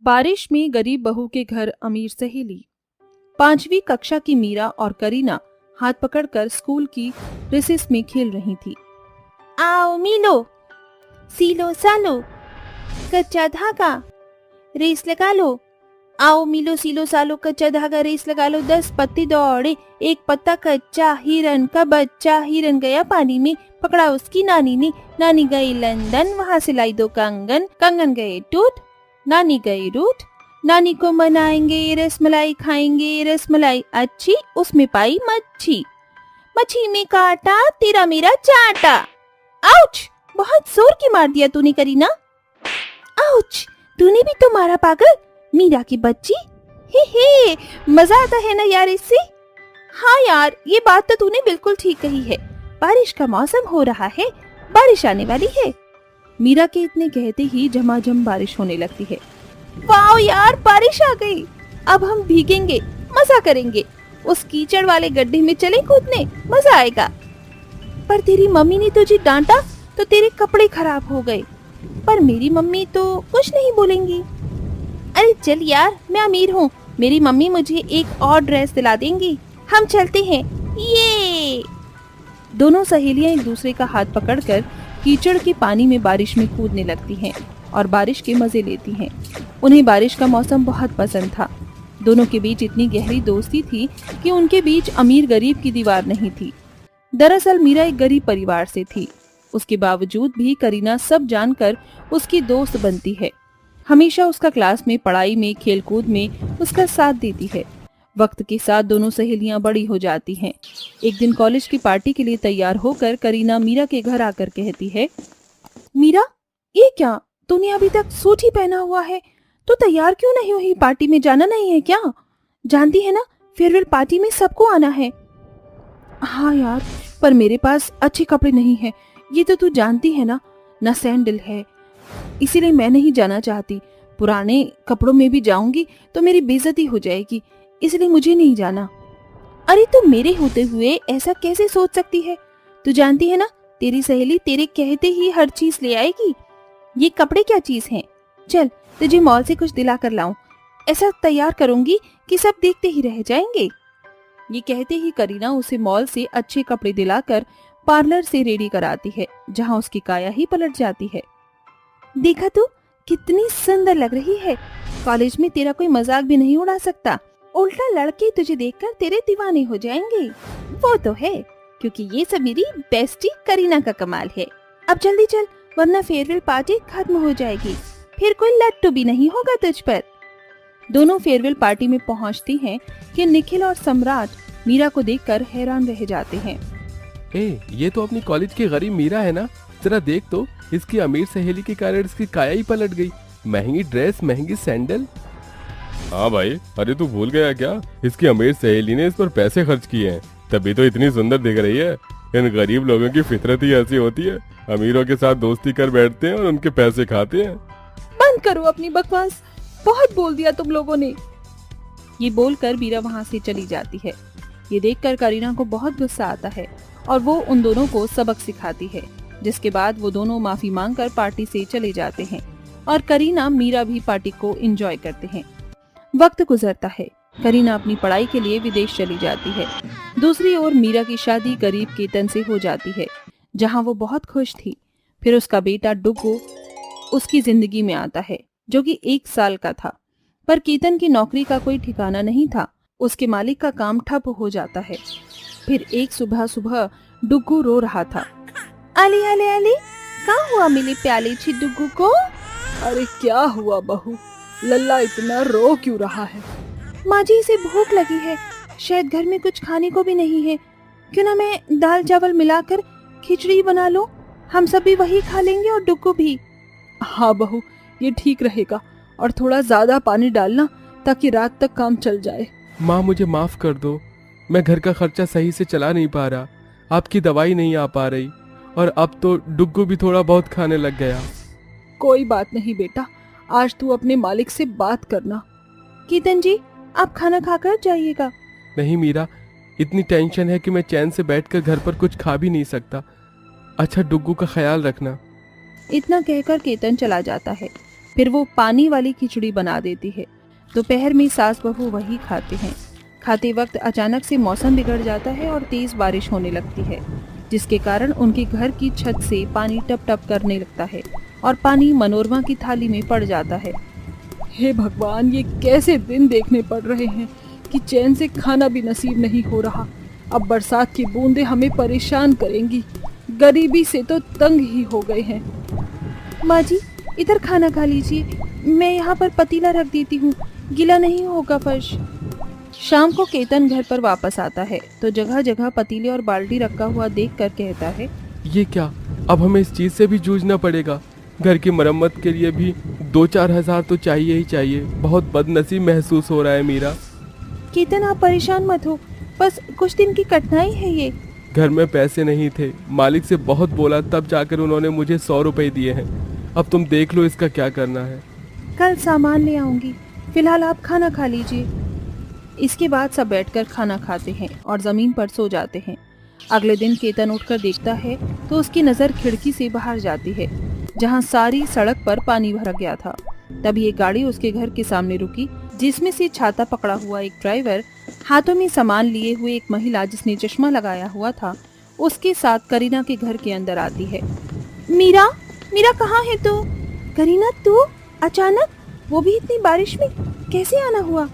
बारिश में गरीब बहू के घर अमीर सहेली। 5वीं कक्षा की मीरा और करीना हाथ पकड़कर स्कूल की रिसेस में खेल रही थी। आओ मिलो, सीलो सालो, कच्चा धागा रेस लगा लो। आओ मिलो सीलो सालो, कच्चा धागा रेस लगा लो। 10 पत्ते दौड़े, एक पत्ता कच्चा, हिरन का बच्चा। हिरन गया पानी में, पकड़ा उसकी नानी ने। नानी गई लंदन, वहाँ से लाई 2 कंगन। कंगन गए टूट, नानी गई रूठ। नानी को मनाएंगे, रसमलाई खाएंगे। रसमलाई अच्छी, उसमें पाई मच्छी। मच्छी में काटा, तेरा मेरा चाटा। आउच! बहुत जोर की मार दिया तूने करीना। आउच! तूने भी तो मारा पागल, मीरा की बच्ची। हे मजा आता है ना यार इससे। हाँ यार, ये बात तो तूने बिल्कुल ठीक कही है। बारिश का मौसम हो रहा है, बारिश आने वाली है। मीरा के इतने कहते ही झमाझम बारिश होने लगती है। वाओ यार, बारिश आ गई। अब हम भीगेंगे, मजा करेंगे। उस कीचड़ वाले गड्ढे में चले कूदने, मजा आएगा। पर तेरी मम्मी ने तुझे डांटा तो तेरे कपड़े खराब हो गए। पर मेरी मम्मी तो कुछ नहीं बोलेंगी। अरे चल यार, मैं अमीर हूँ, मेरी मम्मी मुझे एक और ड्रेस दिला देंगी। हम चलते हैं। ये दोनों सहेलियां एक दूसरे का हाथ पकड़कर कीचड़ के पानी में बारिश में कूदने लगती हैं और बारिश के मजे लेती हैं। उन्हें बारिश का मौसम बहुत पसंद था। दोनों के बीच इतनी गहरी दोस्ती थी कि उनके बीच अमीर गरीब की दीवार नहीं थी। दरअसल मीरा एक गरीब परिवार से थी, उसके बावजूद भी करीना सब जानकर उसकी दोस्त बनती है। हमेशा उसका क्लास में, पढ़ाई में, खेलकूद में उसका साथ देती है। वक्त के साथ दोनों सहेलियां बड़ी हो जाती हैं। एक दिन कॉलेज की पार्टी के लिए तैयार होकर करीना मीरा के घर आकर कहती है, मीरा, ये क्या, तूने अभी तक सूट ही पहना हुआ है, तो तैयार क्यों नहीं हुई? पार्टी में जाना नहीं है क्या? जानती है ना, फेयरवेल पार्टी में सबको आना है। हाँ यार, पर मेरे पास अच्छे कपड़े नहीं है, ये तो तू जानती है ना सैंडल है, इसीलिए मैं नहीं जाना चाहती। पुराने कपड़ों में भी जाऊंगी तो मेरी बेइज्जती हो जाएगी, इसलिए मुझे नहीं जाना। अरे तो मेरे होते हुए ऐसा कैसे सोच सकती है? तू जानती है ना, तेरी सहेली तेरे कहते ही हर चीज ले आएगी। ये कपड़े क्या चीज हैं? चल तुझे मॉल से कुछ दिला कर लाऊं। ऐसा तैयार करूंगी कि सब देखते ही रह जाएंगे। ये कहते ही करीना उसे मॉल से अच्छे कपड़े दिलाकर पार्लर से रेडी कराती है, जहाँ उसकी काया ही पलट जाती है। देखा तू, कितनी सुंदर लग रही है। कॉलेज में तेरा कोई मजाक भी नहीं उड़ा सकता। उल्टा लड़के तुझे देखकर तेरे दीवाने हो जाएंगे। वो तो है, क्योंकि ये सब मेरी बेस्टी करीना का कमाल है। अब जल्दी चल, वरना फेयरवेल पार्टी खत्म हो जाएगी, फिर कोई लट्टू भी नहीं होगा तुझ पर। दोनों फेयरवेल पार्टी में पहुंचती हैं कि निखिल और सम्राट मीरा को देखकर हैरान रह जाते हैं। ये तो अपनी कॉलेज की गरीब मीरा है ना, जरा देख तो, इसकी अमीर सहेली के कारण इसकी काया ही पलट गई। महंगी ड्रेस, महंगी सैंडल। हाँ भाई, अरे तू भूल गया क्या, इसकी अमीर सहेली ने इस पर पैसे खर्च किए हैं, तभी तो इतनी सुंदर दिख रही है। इन गरीब लोगों की फितरत ही ऐसी होती है, अमीरों के साथ दोस्ती कर बैठते हैं और उनके पैसे खाते हैं। बंद करो अपनी बकवास, बहुत बोल दिया तुम लोगों ने। ये बोलकर मीरा वहाँ से चली जाती है। ये देखकर करीना को बहुत गुस्सा आता है और वो उन दोनों को सबक सिखाती है, जिसके बाद वो दोनों माफी मांगकर पार्टी से चले जाते हैं और करीना मीरा भी पार्टी को एंजॉय करते हैं। वक्त गुजरता है, करीना अपनी पढ़ाई के लिए विदेश चली जाती है। दूसरी ओर मीरा की शादी गरीब केतन से हो जाती है, जहाँ वो बहुत खुश थी। फिर उसका बेटा डुग्गू उसकी जिंदगी में आता है, जो कि 1 साल का था। पर केतन की नौकरी का कोई ठिकाना नहीं था, उसके मालिक का काम ठप हो जाता है। फिर एक सुबह डुग्गू रो रहा था। अली अली अली, कहाँ हुआ मेरे प्याले छी डुग्गू को? अरे क्या हुआ बहू, लल्ला इतना रो क्यों रहा है? माँ जी, इसे भूख लगी है, शायद घर में कुछ खाने को भी नहीं है। क्यों ना मैं दाल चावल मिलाकर खिचड़ी बना लूं, हम सब भी वही खा लेंगे और डुग्गू भी। हाँ बहू, ये ठीक रहेगा, और थोड़ा ज्यादा पानी डालना ताकि रात तक काम चल जाए। माँ, मुझे माफ कर दो, मैं घर का खर्चा सही से चला नहीं पा रहा, आपकी दवाई नहीं आ पा रही, और अब तो डुग्गू भी थोड़ा बहुत खाने लग गया। कोई बात नहीं बेटा, आज तू अपने मालिक से बात करना। केतन जी, आप खाना खाकर जाइएगा। नहीं मीरा, इतनी टेंशन है कि मैं चैन से बैठकर घर पर कुछ खा भी नहीं सकता। अच्छा, डुग्गू का ख्याल रखना। इतना कहकर केतन चला जाता है। फिर वो पानी वाली खिचड़ी बना देती है। दोपहर में सास बहू वही खाते हैं। खाते वक्त अचानक से मौसम बिगड़ जाता है और तेज बारिश होने लगती है, जिसके कारण उनके घर की छत से पानी टप टप करने लगता है और पानी मनोरमा की थाली में पड़ जाता है। हे भगवान, ये कैसे दिन देखने पड़ रहे हैं कि चैन से खाना भी नसीब नहीं हो रहा। अब बरसात की बूंदें हमें परेशान करेंगी। गरीबी से तो तंग ही हो गए हैं। माँ जी, इधर खाना खा लीजिए, मैं यहाँ पर पतीला रख देती हूँ, गीला नहीं होगा फर्श। शाम को केतन घर पर वापस आता है तो जगह जगह पतीले और बाल्टी रखा हुआ देखकर कहता है, ये क्या, अब हमें इस चीज से भी जूझना पड़ेगा। घर की मरम्मत के लिए भी 2-4 हजार तो चाहिए ही चाहिए। बहुत बदनसीब महसूस हो रहा है मीरा। केतन, आप परेशान मत हो, बस कुछ दिन की कठिनाई है ये। घर में पैसे नहीं थे, मालिक से बहुत बोला, तब जाकर उन्होंने मुझे 100 रुपए दिए हैं। अब तुम देख लो इसका क्या करना है। कल सामान ले आऊंगी, फिलहाल आप खाना खा लीजिए। इसके बाद सब बैठकर खाना खाते हैं और जमीन पर सो जाते हैं। अगले दिन केतन उठकर देखता है तो उसकी नज़र खिड़की से बाहर जाती है, जहां सारी सड़क पर पानी भर गया था। तभी एक गाड़ी उसके घर के सामने रुकी, जिसमें से छाता पकड़ा हुआ एक ड्राइवर, हाथों में सामान लिए हुए एक महिला जिसने चश्मा लगाया हुआ था, उसके साथ करीना के घर के अंदर आती है। मीरा, मीरा कहाँ है तू? करीना, तू अचानक, वो भी इतनी बारिश में कैसे आना हुआ?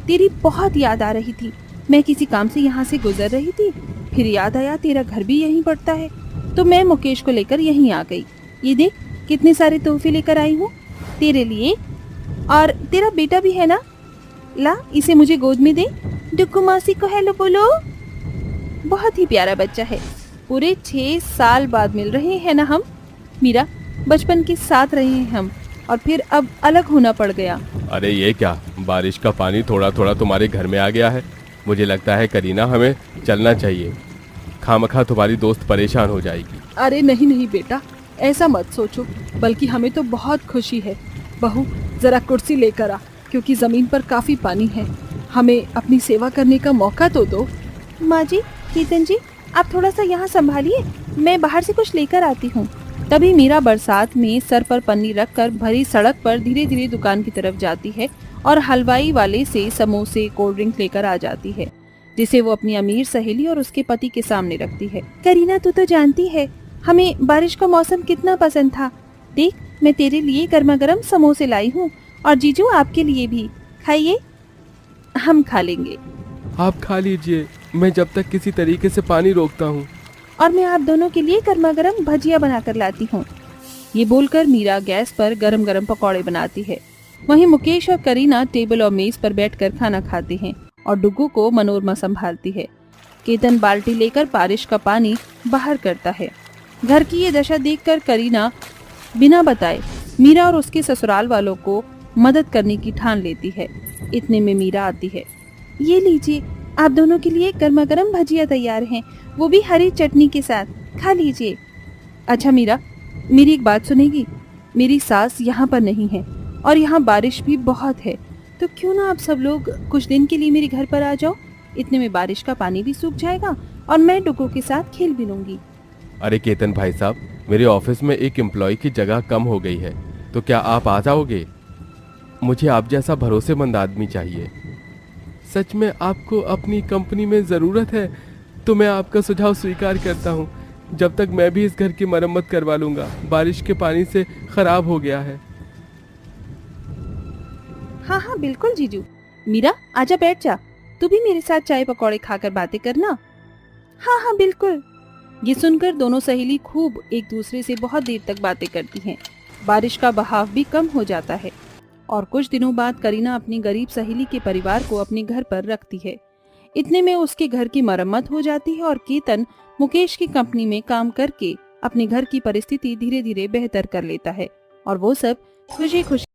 तेरी बहुत याद आ रही थी। मैं किसी काम से यहाँ से गुजर रही थी, फिर याद आया तेरा घर भी यहीं पड़ता है, तो मैं मुकेश को लेकर यहीं आ गई। ये देख कितने सारे तोहफे लेकर आई हूँ तेरे लिए, और तेरा बेटा भी है ना, ला इसे मुझे गोद में दे। डुक्कू मासी को हेलो बोलो। बहुत ही प्यारा बच्चा है। पूरे 6 साल बाद मिल रहे हैं ना हम। मीरा, बचपन के साथ रहे हैं हम और फिर अब अलग होना पड़ गया। अरे ये क्या, बारिश का पानी थोड़ा थोड़ा तुम्हारे घर में आ गया है। मुझे लगता है करीना, हमें चलना चाहिए। खामखा तुम्हारी दोस्त परेशान हो जाएगी। अरे नहीं नहीं बेटा, ऐसा मत सोचो, बल्कि हमें तो बहुत खुशी है। बहू, जरा कुर्सी लेकर आ, क्योंकि जमीन पर काफी पानी है। हमें अपनी सेवा करने का मौका तो दो। माँ जी, केतन जी, आप थोड़ा सा यहाँ संभालिए, मैं बाहर से कुछ लेकर आती हूँ। तभी मीरा बरसात में सर पर पन्नी रखकर भरी सड़क पर धीरे धीरे दुकान की तरफ जाती है और हलवाई वाले से समोसे, कोल्ड ड्रिंक लेकर आ जाती है, जिसे वो अपनी अमीर सहेली और उसके पति के सामने रखती है। करीना, तू तो जानती है हमें बारिश का मौसम कितना पसंद था। देख, मैं तेरे लिए गर्मा गर्म समोसे लाई हूँ, और जीजू आपके लिए भी। खाइए। हम खा लेंगे। आप खा लीजिए, मैं जब तक किसी तरीके से पानी रोकता हूँ। और मैं आप दोनों के लिए गर्मा गर्म भजिया बनाकर लाती हूँ। ये बोलकर मीरा गैस पर गरम गरम पकौड़े बनाती है। वहीं मुकेश और करीना टेबल और मेज पर बैठकर खाना खाते हैं और डुग्गू को मनोरमा संभालती है। केतन बाल्टी लेकर बारिश का पानी बाहर करता है। घर की ये दशा देखकर करीना बिना बताए मीरा और उसके ससुराल वालों को मदद करने की ठान लेती है। इतने में मीरा आती है। ये लीजिए, आप दोनों के लिए गर्मा गर्म भजिया तैयार हैं, वो भी हरी चटनी के साथ। खा लीजिए। अच्छा मीरा, मेरी एक बात सुनेगी? मेरी सास यहाँ पर नहीं है और यहाँ बारिश भी बहुत है, तो क्यों ना आप सब लोग कुछ दिन के लिए मेरे घर पर आ जाओ। इतने में बारिश का पानी भी सूख जाएगा और मैं डुग्गू के साथ खेल भी लूंगी। अरे केतन भाई साहब, मेरे ऑफिस में एक एम्प्लॉय की जगह कम हो गई है, तो क्या आप आ जाओगे? मुझे आप जैसा भरोसेमंद आदमी चाहिए। सच में आपको अपनी कंपनी में ज़रूरत है तो मैं आपका सुझाव स्वीकार करता हूँ। जब तक मैं भी इस घर की मरम्मत करवा लूँगा, बारिश के पानी से खराब हो गया है। हाँ हाँ बिल्कुल जीजू। मीरा, आजा बैठ जा, तू भी मेरे साथ चाय पकौड़े खाकर बातें करना। हाँ हाँ बिल्कुल। ये सुनकर दोनों सहेली खूब एक दूसरे से बहुत देर तक बातें करती हैं। बारिश का बहाव भी कम हो जाता है और कुछ दिनों बाद करीना अपनी गरीब सहेली के परिवार को अपने घर पर रखती है। इतने में उसके घर की मरम्मत हो जाती है और केतन मुकेश की कंपनी में काम करके अपने घर की परिस्थिति धीरे धीरे बेहतर कर लेता है और वो सब खुशी खुशी